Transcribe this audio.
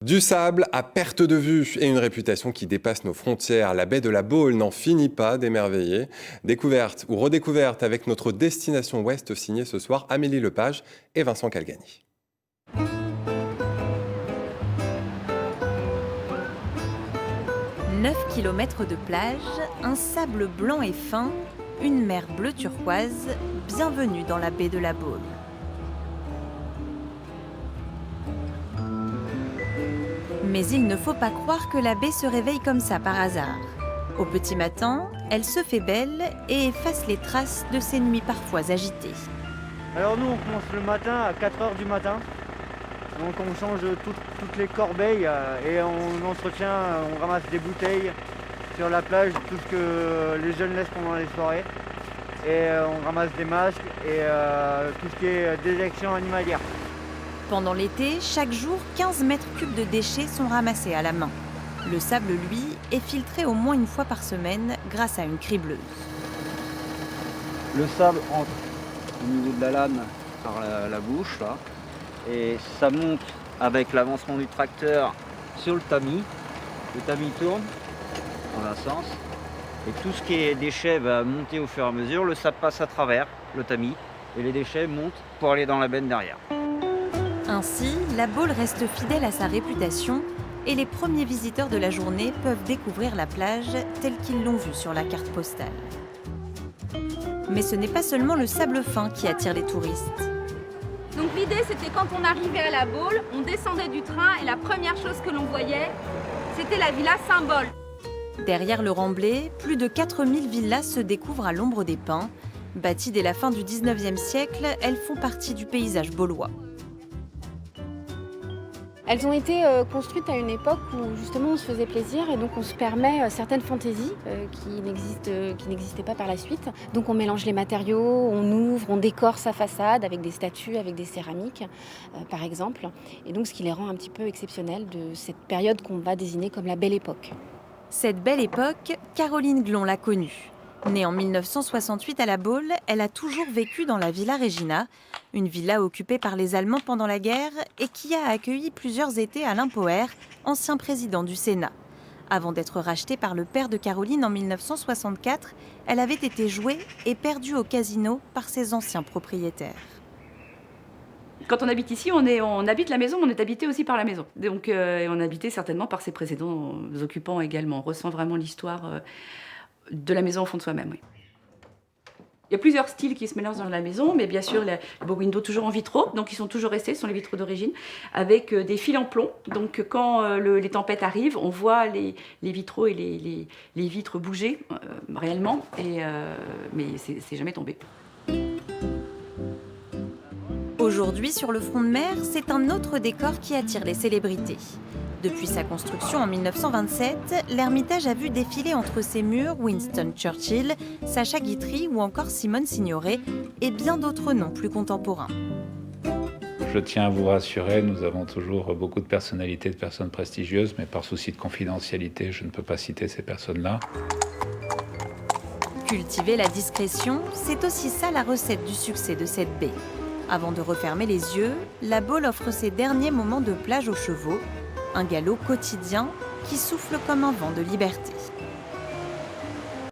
Du sable à perte de vue et une réputation qui dépasse nos frontières. La baie de la Baule n'en finit pas d'émerveiller. Découverte ou redécouverte avec notre destination ouest signée ce soir Amélie Lepage et Vincent Calgani. « 9 km de plage, un sable blanc et fin, une mer bleu turquoise, bienvenue dans la baie de la Baule. » Mais il ne faut pas croire que la baie se réveille comme ça par hasard. Au petit matin, elle se fait belle et efface les traces de ses nuits parfois agitées. Alors nous, on commence le matin à 4 h du matin. Donc on change toutes les corbeilles et on entretient, on ramasse des bouteilles sur la plage, tout ce que les jeunes laissent pendant les soirées. Et on ramasse des masques et tout ce qui est déjection animalière. Pendant l'été, chaque jour, 15 mètres cubes de déchets sont ramassés à la main. Le sable, lui, est filtré au moins une fois par semaine grâce à une cribleuse. Le sable entre au niveau de la lame par la bouche, là, et ça monte avec l'avancement du tracteur sur le tamis. Le tamis tourne dans un sens, et tout ce qui est déchets va monter au fur et à mesure. Le sable passe à travers le tamis, et les déchets montent pour aller dans la benne derrière. Ainsi, la Baule reste fidèle à sa réputation et les premiers visiteurs de la journée peuvent découvrir la plage telle qu'ils l'ont vue sur la carte postale. Mais ce n'est pas seulement le sable fin qui attire les touristes. Donc l'idée, c'était quand on arrivait à la Baule, on descendait du train et la première chose que l'on voyait, c'était la villa Symbole. Derrière le remblai, plus de 4000 villas se découvrent à l'ombre des pins. Bâties dès la fin du 19e siècle, elles font partie du paysage baulois. Elles ont été construites à une époque où justement on se faisait plaisir et donc on se permet certaines fantaisies qui n'existaient pas par la suite. Donc on mélange les matériaux, on ouvre, on décore sa façade avec des statues, avec des céramiques par exemple. Et donc ce qui les rend un petit peu exceptionnelles de cette période qu'on va désigner comme la Belle Époque. Cette Belle Époque, Caroline Glon l'a connue. Née en 1968 à la Baule, elle a toujours vécu dans la Villa Regina, une villa occupée par les Allemands pendant la guerre et qui a accueilli plusieurs étés Alain Poher, ancien président du Sénat. Avant d'être rachetée par le père de Caroline en 1964, elle avait été jouée et perdue au casino par ses anciens propriétaires. Quand on habite ici, on habite la maison, mais on est habité aussi par la maison. Donc on est habité certainement par ses précédents occupants également. On ressent vraiment l'histoire de la maison au fond de soi-même, oui. Il y a plusieurs styles qui se mélangent dans la maison, mais bien sûr, les beaux windows toujours en vitraux, donc ils sont toujours restés, ce sont les vitraux d'origine, avec des fils en plomb. Donc quand les tempêtes arrivent, on voit les vitraux et les vitres bouger réellement, mais c'est jamais tombé. Aujourd'hui, sur le front de mer, c'est un autre décor qui attire les célébrités. Depuis sa construction en 1927, l'Ermitage a vu défiler entre ses murs Winston Churchill, Sacha Guitry ou encore Simone Signoret et bien d'autres noms plus contemporains. Je tiens à vous rassurer, nous avons toujours beaucoup de personnalités, de personnes prestigieuses, mais par souci de confidentialité, je ne peux pas citer ces personnes-là. Cultiver la discrétion, c'est aussi ça la recette du succès de cette baie. Avant de refermer les yeux, la Baule offre ses derniers moments de plage aux chevaux, un galop quotidien qui souffle comme un vent de liberté.